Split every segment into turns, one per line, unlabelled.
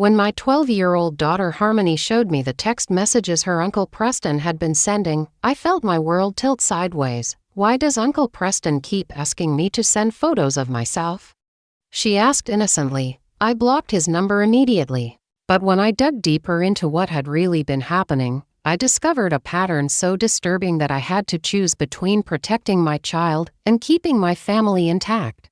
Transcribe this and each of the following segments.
When my 12-year-old daughter Harmony showed me the text messages her Uncle Preston had been sending, I felt my world tilt sideways. Why does Uncle Preston keep asking me to send photos of myself? She asked innocently. I blocked his number immediately. But when I dug deeper into what had really been happening, I discovered a pattern so disturbing that I had to choose between protecting my child and keeping my family intact.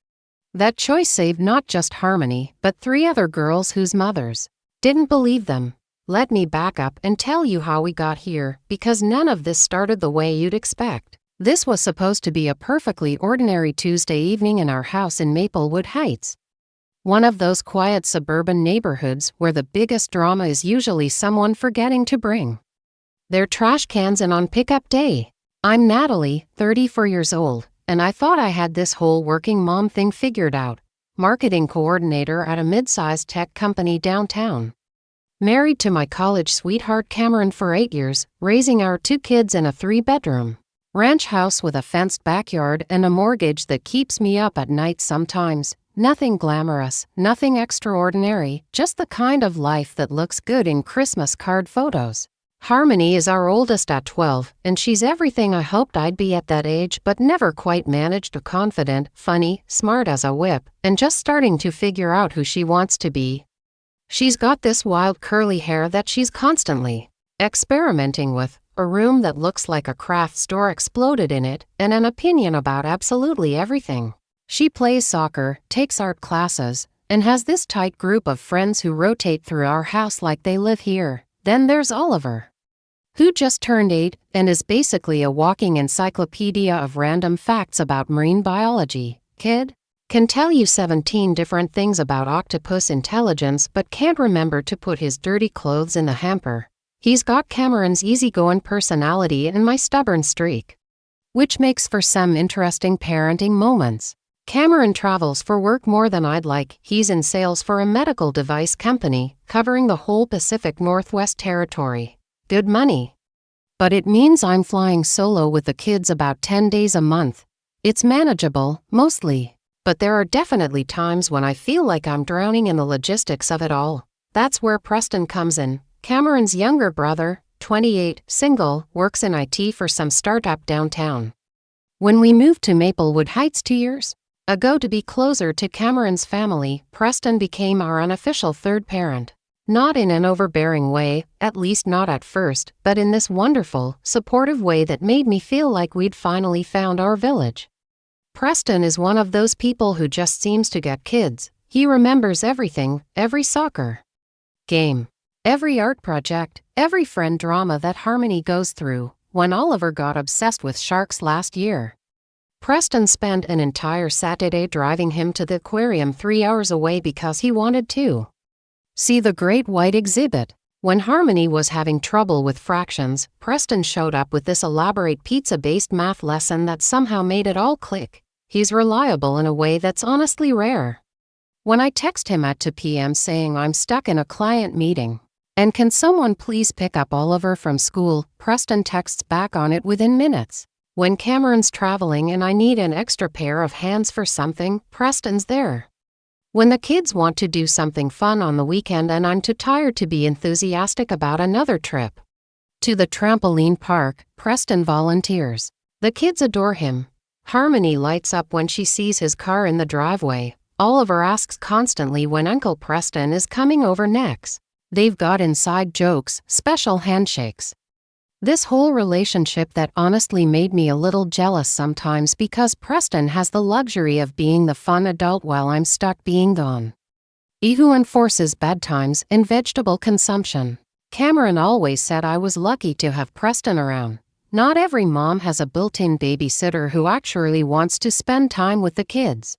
That choice saved not just Harmony, but 3 other girls whose mothers didn't believe them. Let me back up and tell you how we got here, because none of this started the way you'd expect. This was supposed to be a perfectly ordinary Tuesday evening in our house in Maplewood Heights. One of those quiet suburban neighborhoods where the biggest drama is usually someone forgetting to bring their trash cans in on pickup day. I'm Natalie, 34 years old, and I thought I had this whole working mom thing figured out. Marketing coordinator at a mid-sized tech company downtown. Married to my college sweetheart Cameron for 8 years, raising our 2 kids in a 3-bedroom ranch house with a fenced backyard and a mortgage that keeps me up at night sometimes. Nothing glamorous, nothing extraordinary, just the kind of life that looks good in Christmas card photos. Harmony is our oldest at 12, and she's everything I hoped I'd be at that age but never quite managed. Confident, funny, smart as a whip, and just starting to figure out who she wants to be. She's got this wild curly hair that she's constantly experimenting with, a room that looks like a craft store exploded in it, and an opinion about absolutely everything. She plays soccer, takes art classes, and has this tight group of friends who rotate through our house like they live here. Then there's Oliver, who just turned 8 and is basically a walking encyclopedia of random facts about marine biology. Kid can tell you 17 different things about octopus intelligence but can't remember to put his dirty clothes in the hamper. He's got Cameron's easygoing personality and my stubborn streak, which makes for some interesting parenting moments. Cameron travels for work more than I'd like. He's in sales for a medical device company, covering the whole Pacific Northwest territory. Good money. But it means I'm flying solo with the kids about 10 days a month. It's manageable, mostly. But there are definitely times when I feel like I'm drowning in the logistics of it all. That's where Preston comes in. Cameron's younger brother, 28, single, works in IT for some startup downtown. When we moved to Maplewood Heights 2 years ago to be closer to Cameron's family, Preston became our unofficial third parent. Not in an overbearing way, at least not at first, but in this wonderful, supportive way that made me feel like we'd finally found our village. Preston is one of those people who just seems to get kids. He remembers everything, every soccer game, every art project, every friend drama that Harmony goes through. When Oliver got obsessed with sharks last year, Preston spent an entire Saturday driving him to the aquarium 3 hours away because he wanted to see the great white exhibit. When Harmony was having trouble with fractions, Preston showed up with this elaborate pizza-based math lesson that somehow made it all click. He's reliable in a way that's honestly rare. When I text him at 2 p.m. saying I'm stuck in a client meeting, and can someone please pick up Oliver from school, Preston texts back on it within minutes. When Cameron's traveling and I need an extra pair of hands for something, Preston's there. When the kids want to do something fun on the weekend and I'm too tired to be enthusiastic about another trip to the trampoline park, Preston volunteers. The kids adore him. Harmony lights up when she sees his car in the driveway. Oliver asks constantly when Uncle Preston is coming over next. They've got inside jokes, special handshakes. This whole relationship that honestly made me a little jealous sometimes because Preston has the luxury of being the fun adult while I'm stuck being gone. He who enforces bedtimes and vegetable consumption. Cameron always said I was lucky to have Preston around. Not every mom has a built-in babysitter who actually wants to spend time with the kids.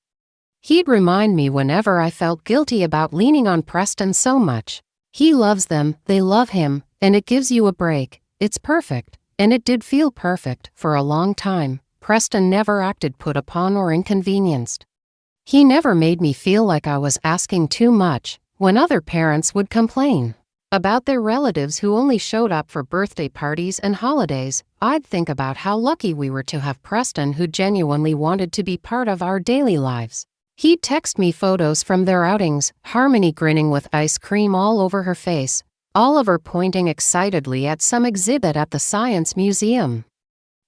He'd remind me whenever I felt guilty about leaning on Preston so much. He loves them, they love him, and it gives you a break. It's perfect, and it did feel perfect for a long time. Preston never acted put upon or inconvenienced. He never made me feel like I was asking too much. When other parents would complain about their relatives who only showed up for birthday parties and holidays, I'd think about how lucky we were to have Preston who genuinely wanted to be part of our daily lives. He'd text me photos from their outings, Harmony grinning with ice cream all over her face, Oliver pointing excitedly at some exhibit at the Science Museum.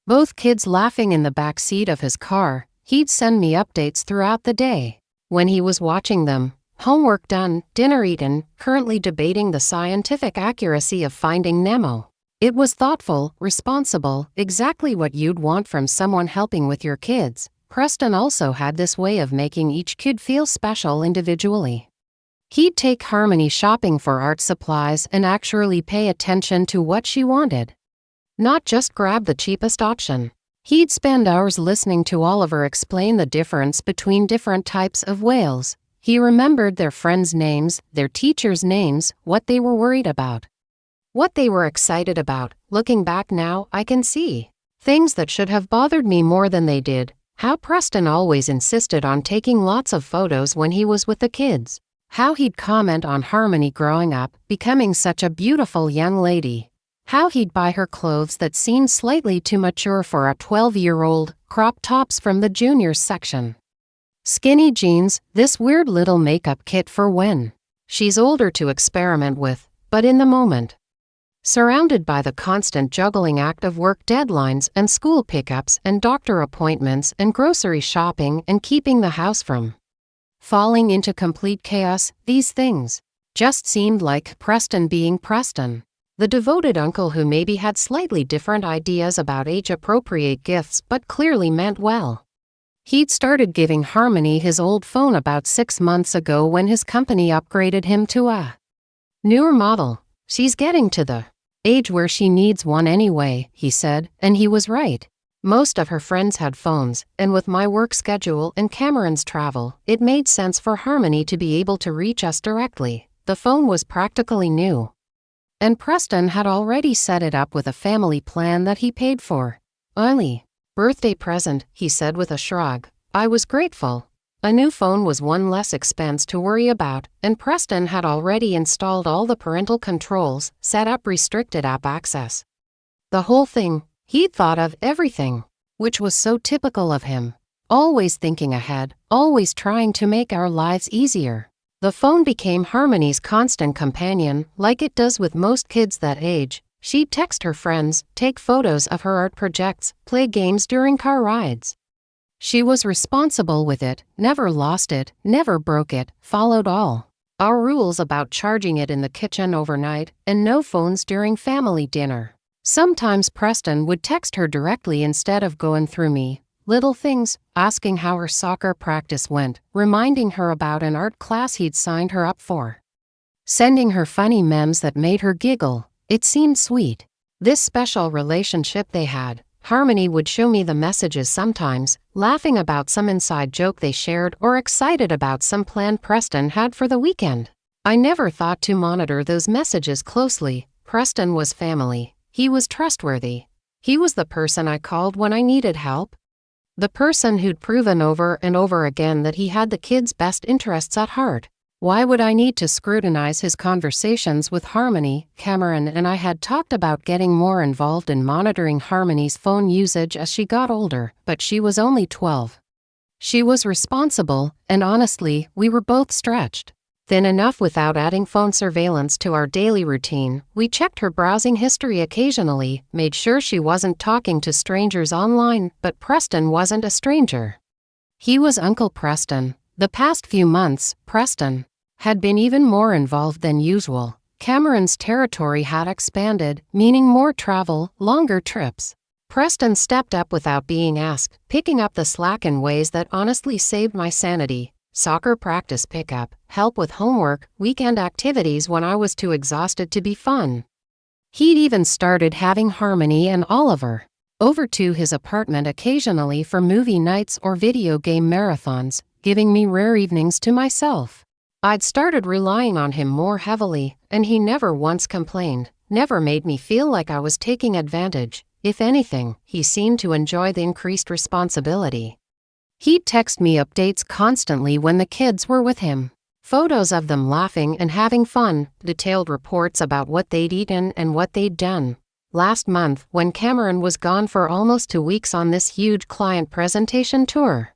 Both kids laughing in the back seat of his car. He'd send me updates throughout the day. When he was watching them, homework done, dinner eaten, currently debating the scientific accuracy of Finding Nemo. It was thoughtful, responsible, exactly what you'd want from someone helping with your kids. Preston also had this way of making each kid feel special individually. He'd take Harmony shopping for art supplies and actually pay attention to what she wanted. Not just grab the cheapest option. He'd spend hours listening to Oliver explain the difference between different types of whales. He remembered their friends' names, their teachers' names, what they were worried about, what they were excited about. Looking back now, I can see things that should have bothered me more than they did. How Preston always insisted on taking lots of photos when he was with the kids. How he'd comment on Harmony growing up, becoming such a beautiful young lady. How he'd buy her clothes that seemed slightly too mature for a 12-year-old, crop tops from the juniors section, skinny jeans, this weird little makeup kit for when she's older to experiment with, but in the moment. Surrounded by the constant juggling act of work deadlines and school pickups and doctor appointments and grocery shopping and keeping the house from falling into complete chaos, these things just seemed like Preston being Preston. The devoted uncle who maybe had slightly different ideas about age-appropriate gifts but clearly meant well. He'd started giving Harmony his old phone about 6 months ago when his company upgraded him to a newer model. She's getting to the age where she needs one anyway, he said, and he was right. Most of her friends had phones, and with my work schedule and Cameron's travel, it made sense for Harmony to be able to reach us directly. The phone was practically new, and Preston had already set it up with a family plan that he paid for. Only birthday present, he said with a shrug. I was grateful. A new phone was one less expense to worry about, and Preston had already installed all the parental controls, set up restricted app access. The whole thing. He'd thought of everything, which was so typical of him. Always thinking ahead, always trying to make our lives easier. The phone became Harmony's constant companion, like it does with most kids that age. She'd text her friends, take photos of her art projects, play games during car rides. She was responsible with it, never lost it, never broke it, followed all our rules about charging it in the kitchen overnight, and no phones during family dinner. Sometimes Preston would text her directly instead of going through me. Little things, asking how her soccer practice went, reminding her about an art class he'd signed her up for, sending her funny memes that made her giggle. It seemed sweet. This special relationship they had. Harmony would show me the messages sometimes, laughing about some inside joke they shared or excited about some plan Preston had for the weekend. I never thought to monitor those messages closely. Preston was family. He was trustworthy. He was the person I called when I needed help. The person who'd proven over and over again that he had the kids' best interests at heart. Why would I need to scrutinize his conversations with Harmony? Cameron and I had talked about getting more involved in monitoring Harmony's phone usage as she got older, but she was only 12. She was responsible, and honestly, we were both stretched thin enough without adding phone surveillance to our daily routine. We checked her browsing history occasionally, made sure she wasn't talking to strangers online, but Preston wasn't a stranger. He was Uncle Preston. The past few months, Preston had been even more involved than usual. Cameron's territory had expanded, meaning more travel, longer trips. Preston stepped up without being asked, picking up the slack in ways that honestly saved my sanity. Soccer practice pickup, help with homework, weekend activities when I was too exhausted to be fun. He'd even started having Harmony and Oliver over to his apartment occasionally for movie nights or video game marathons, giving me rare evenings to myself. I'd started relying on him more heavily, and he never once complained, never made me feel like I was taking advantage. If anything, he seemed to enjoy the increased responsibility. He'd text me updates constantly when the kids were with him. Photos of them laughing and having fun, detailed reports about what they'd eaten and what they'd done. Last month, when Cameron was gone for almost 2 weeks on this huge client presentation tour,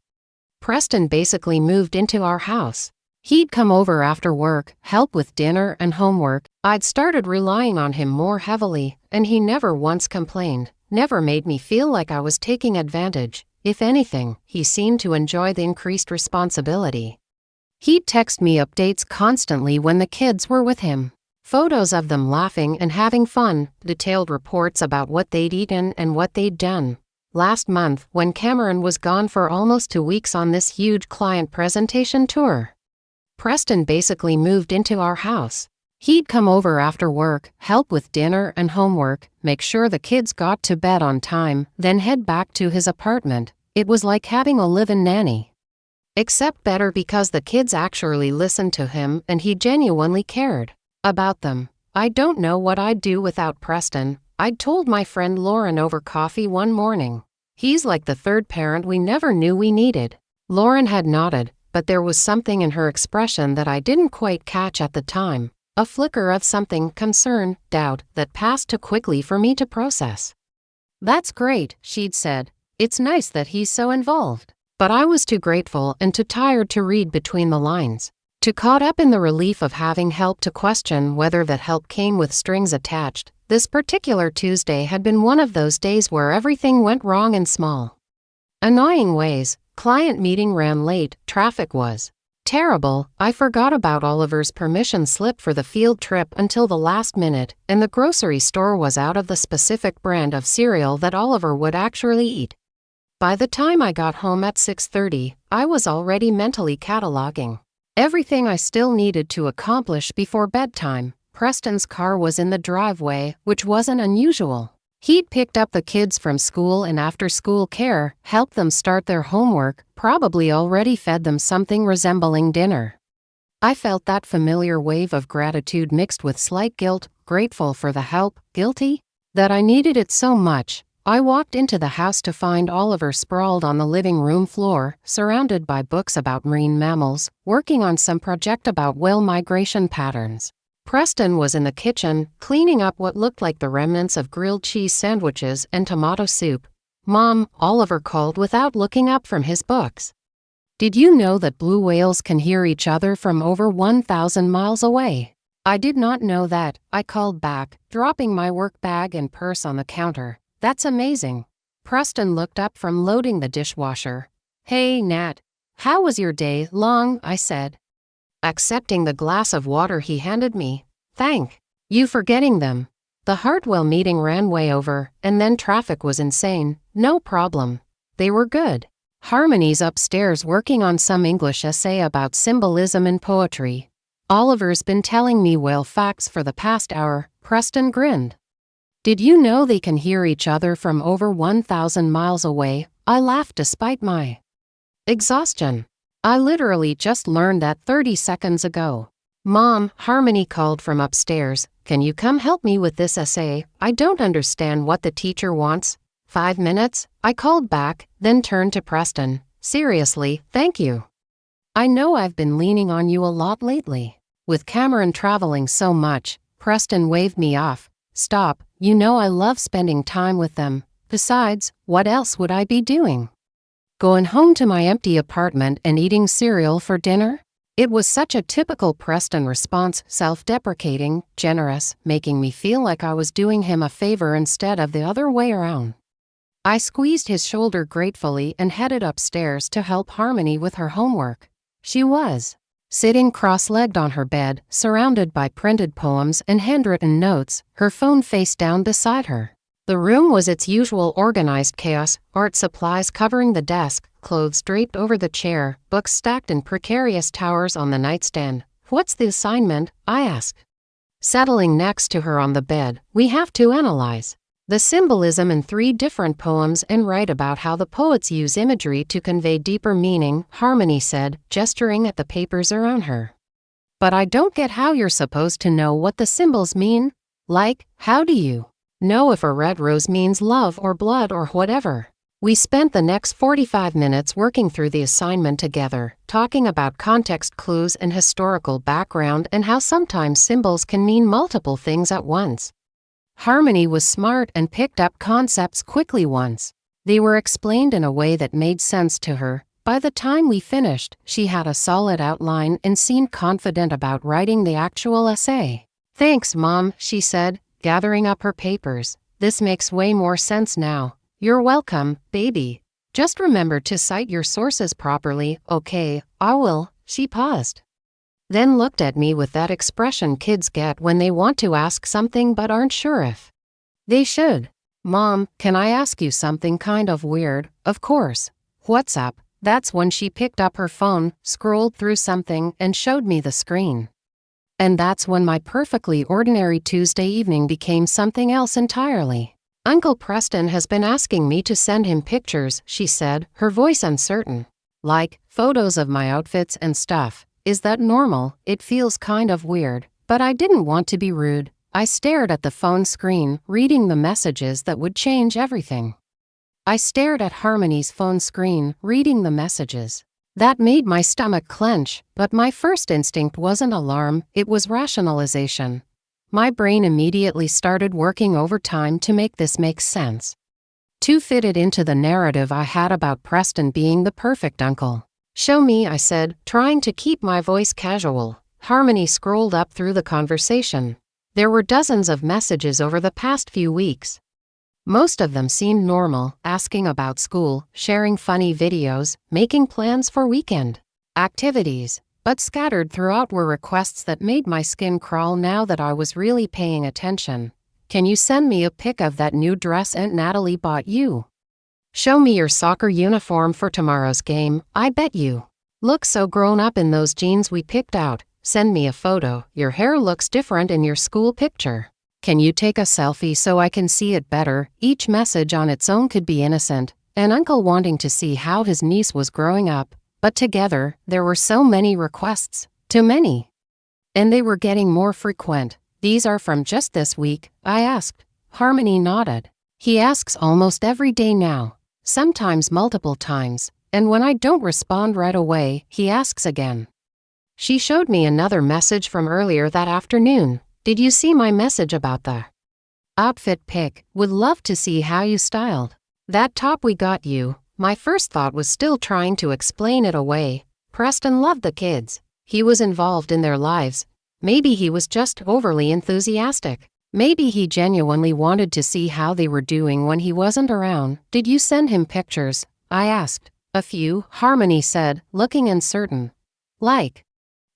Preston basically moved into our house. He'd come over after work, help with dinner and homework. I'd started relying on him more heavily, and he never once complained, never made me feel like I was taking advantage. If anything, he seemed to enjoy the increased responsibility. He'd text me updates constantly when the kids were with him. Photos of them laughing and having fun, detailed reports about what they'd eaten and what they'd done. Last month, when Cameron was gone for almost 2 weeks on this huge client presentation tour, Preston basically moved into our house. He'd come over after work, help with dinner and homework, make sure the kids got to bed on time, then head back to his apartment. It was like having a live-in nanny. Except better because the kids actually listened to him and he genuinely cared about them. I don't know what I'd do without Preston. I'd told my friend Lauren over coffee one morning. He's like the third parent we never knew we needed. Lauren had nodded, but there was something in her expression that I didn't quite catch at the time. A flicker of something, concern, doubt, that passed too quickly for me to process. "That's great," she'd said. "It's nice that he's so involved." But I was too grateful and too tired to read between the lines. Too caught up in the relief of having help to question whether that help came with strings attached. This particular Tuesday had been one of those days where everything went wrong in small, annoying ways. Client meeting ran late, traffic was terrible. I forgot about Oliver's permission slip for the field trip until the last minute, and the grocery store was out of the specific brand of cereal that Oliver would actually eat. By the time I got home at 6:30, I was already mentally cataloging everything I still needed to accomplish before bedtime. Preston's car was in the driveway, which wasn't unusual. He'd picked up the kids from school and after-school care, helped them start their homework, probably already fed them something resembling dinner. I felt that familiar wave of gratitude mixed with slight guilt, grateful for the help, guilty that I needed it so much. I walked into the house to find Oliver sprawled on the living room floor, surrounded by books about marine mammals, working on some project about whale migration patterns. Preston was in the kitchen, cleaning up what looked like the remnants of grilled cheese sandwiches and tomato soup. "Mom," Oliver called without looking up from his books. "Did you know that blue whales can hear each other from over 1,000 miles away?" "I did not know that," I called back, dropping my work bag and purse on the counter. "That's amazing." Preston looked up from loading the dishwasher. "Hey, Nat. How was your day?" "Long," I said, accepting the glass of water he handed me. "Thank you for getting them." The Hartwell meeting ran way over, and then traffic was insane. "No problem. They were good." Harmony's upstairs working on some English essay about symbolism in poetry. "Oliver's been telling me whale facts for the past hour." Preston grinned. "Did you know they can hear each other from over 1,000 miles away?" I laughed despite my exhaustion. "I literally just learned that 30 seconds ago." "Mom," Harmony called from upstairs, "can you come help me with this essay? I don't understand what the teacher wants." 5 minutes? I called back, then turned to Preston. "Seriously, thank you. I know I've been leaning on you a lot lately." With Cameron traveling so much, Preston waved me off. "Stop, you know I love spending time with them. Besides, what else would I be doing? Going home to my empty apartment and eating cereal for dinner?" It was such a typical Preston response, self-deprecating, generous, making me feel like I was doing him a favor instead of the other way around. I squeezed his shoulder gratefully and headed upstairs to help Harmony with her homework. She was sitting cross-legged on her bed, surrounded by printed poems and handwritten notes, her phone face down beside her. The room was its usual organized chaos, art supplies covering the desk, clothes draped over the chair, books stacked in precarious towers on the nightstand. "What's the assignment?" I asked, settling next to her on the bed. "We have to analyze the symbolism in 3 different poems and write about how the poets use imagery to convey deeper meaning," Harmony said, gesturing at the papers around her. "But I don't get how you're supposed to know what the symbols mean. Like, how do you know if a red rose means love or blood or whatever?" We spent the next 45 minutes working through the assignment together, talking about context clues and historical background and how sometimes symbols can mean multiple things at once. Harmony was smart and picked up concepts quickly once they were explained in a way that made sense to her. By the time we finished, she had a solid outline and seemed confident about writing the actual essay. "Thanks, Mom," she said, gathering up her papers. "This makes way more sense now." "You're welcome, baby. Just remember to cite your sources properly." "Okay, I will." She paused, then looked at me with that expression kids get when they want to ask something but aren't sure if they should. "Mom, can I ask you something kind of weird?" "Of course." "What's up?" That's when she picked up her phone, scrolled through something, and showed me the screen. And that's when my perfectly ordinary Tuesday evening became something else entirely. "Uncle Preston has been asking me to send him pictures," she said, her voice uncertain. "Like, photos of my outfits and stuff. Is that normal?" It feels kind of weird, but I didn't want to be rude. I stared at the phone screen, reading the messages that would change everything. I stared at Harmony's phone screen, reading the messages. That made my stomach clench, but my first instinct wasn't alarm, it was rationalization. My brain immediately started working overtime to make this make sense, to fit it into the narrative I had about Preston being the perfect uncle. "Show me," I said, trying to keep my voice casual. Harmony scrolled up through the conversation. There were dozens of messages over the past few weeks. Most of them seemed normal, asking about school, sharing funny videos, making plans for weekend activities. But scattered throughout were requests that made my skin crawl now that I was really paying attention. "Can you send me a pic of that new dress Aunt Natalie bought you?" "Show me your soccer uniform for tomorrow's game. I bet you look so grown up in those jeans we picked out." "Send me a photo. Your hair looks different in your school picture." "Can you take a selfie so I can see it better?" Each message on its own could be innocent, an uncle wanting to see how his niece was growing up, but together, there were so many requests, too many. And they were getting more frequent. "These are from just this week?" I asked. Harmony nodded. "He asks almost every day now, sometimes multiple times, and when I don't respond right away, he asks again." She showed me another message from earlier that afternoon. "Did you see my message about the outfit pic? Would love to see how you styled that top we got you." My first thought was still trying to explain it away. Preston loved the kids. He was involved in their lives. Maybe he was just overly enthusiastic. Maybe he genuinely wanted to see how they were doing when he wasn't around. "Did you send him pictures?" I asked. "A few," Harmony said, looking uncertain. "Like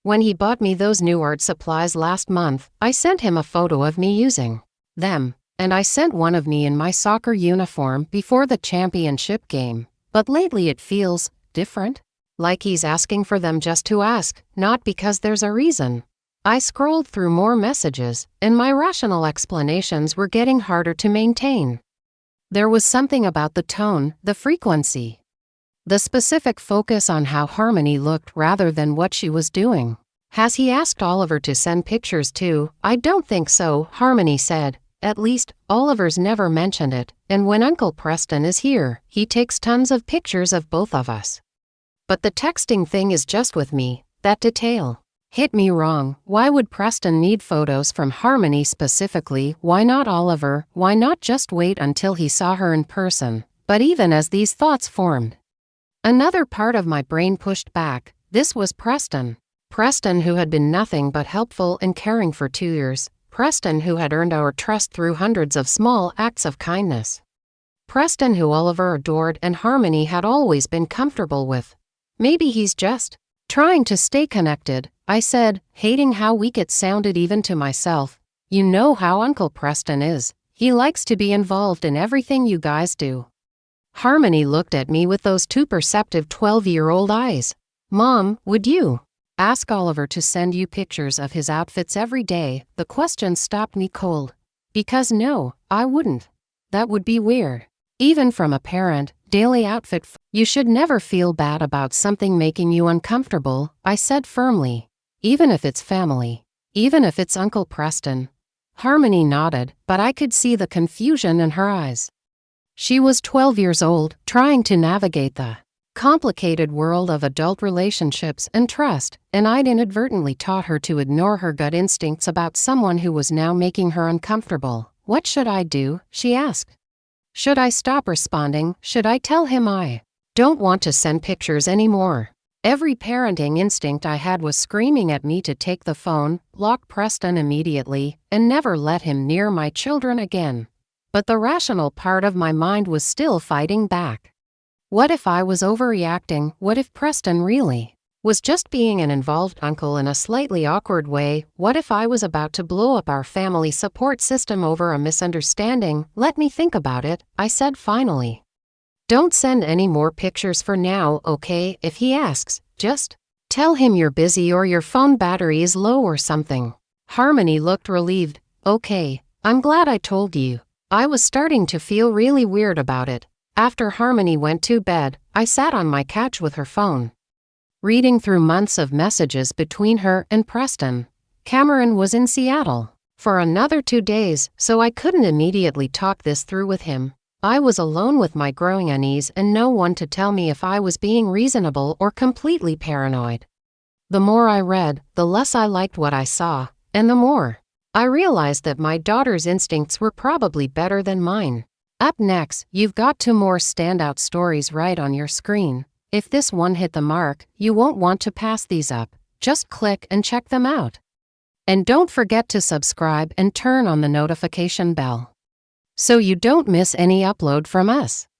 when he bought me those new art supplies last month, I sent him a photo of me using them. And I sent one of me in my soccer uniform before the championship game. But lately it feels different. Like he's asking for them just to ask, not because there's a reason." I scrolled through more messages, and my rational explanations were getting harder to maintain. There was something about the tone, the frequency, the specific focus on how Harmony looked rather than what she was doing. "Has he asked Oliver to send pictures too?" "I don't think so," Harmony said. "At least, Oliver's never mentioned it, and when Uncle Preston is here, he takes tons of pictures of both of us. But the texting thing is just with me." That detail hit me wrong. Why would Preston need photos from Harmony specifically? Why not Oliver? Why not just wait until he saw her in person? But even as these thoughts formed, another part of my brain pushed back. This was Preston. Preston who had been nothing but helpful and caring for 2 years. Preston who had earned our trust through hundreds of small acts of kindness. Preston who Oliver adored and Harmony had always been comfortable with. Maybe he's just trying to stay connected, I said, hating how weak it sounded even to myself. "You know how Uncle Preston is. He likes to be involved in everything you guys do." Harmony looked at me with those too perceptive 12-year-old eyes. "Mom, would you ask Oliver to send you pictures of his outfits every day?" The question stopped me cold. Because no, I wouldn't. That would be weird. Even from a parent, daily outfit. "You should never feel bad about something making you uncomfortable," I said firmly. "Even if it's family. Even if it's Uncle Preston." Harmony nodded, but I could see the confusion in her eyes. She was 12 years old, trying to navigate the complicated world of adult relationships and trust, and I'd inadvertently taught her to ignore her gut instincts about someone who was now making her uncomfortable. "What should I do?" she asked. Should I stop responding? Should I tell him I Don't want to send pictures anymore. Every parenting instinct I had was screaming at me to take the phone, block Preston immediately, and never let him near my children again. But the rational part of my mind was still fighting back. What if I was overreacting? What if Preston really was just being an involved uncle in a slightly awkward way? What if I was about to blow up our family support system over a misunderstanding? Let me think about it, I said finally. Don't send any more pictures for now, okay? If he asks, just tell him you're busy or your phone battery is low or something. Harmony looked relieved. Okay, I'm glad I told you. I was starting to feel really weird about it. After Harmony went to bed, I sat on my couch with her phone, reading through months of messages between her and Preston. Cameron was in Seattle for another 2 days, so I couldn't immediately talk this through with him. I was alone with my growing unease and no one to tell me if I was being reasonable or completely paranoid. The more I read, the less I liked what I saw, and the more I realized that my daughter's instincts were probably better than mine. Up next, you've got 2 more standout stories right on your screen. If this one hit the mark, you won't want to pass these up. Just click and check them out. And don't forget to subscribe and turn on the notification bell so you don't miss any upload from us.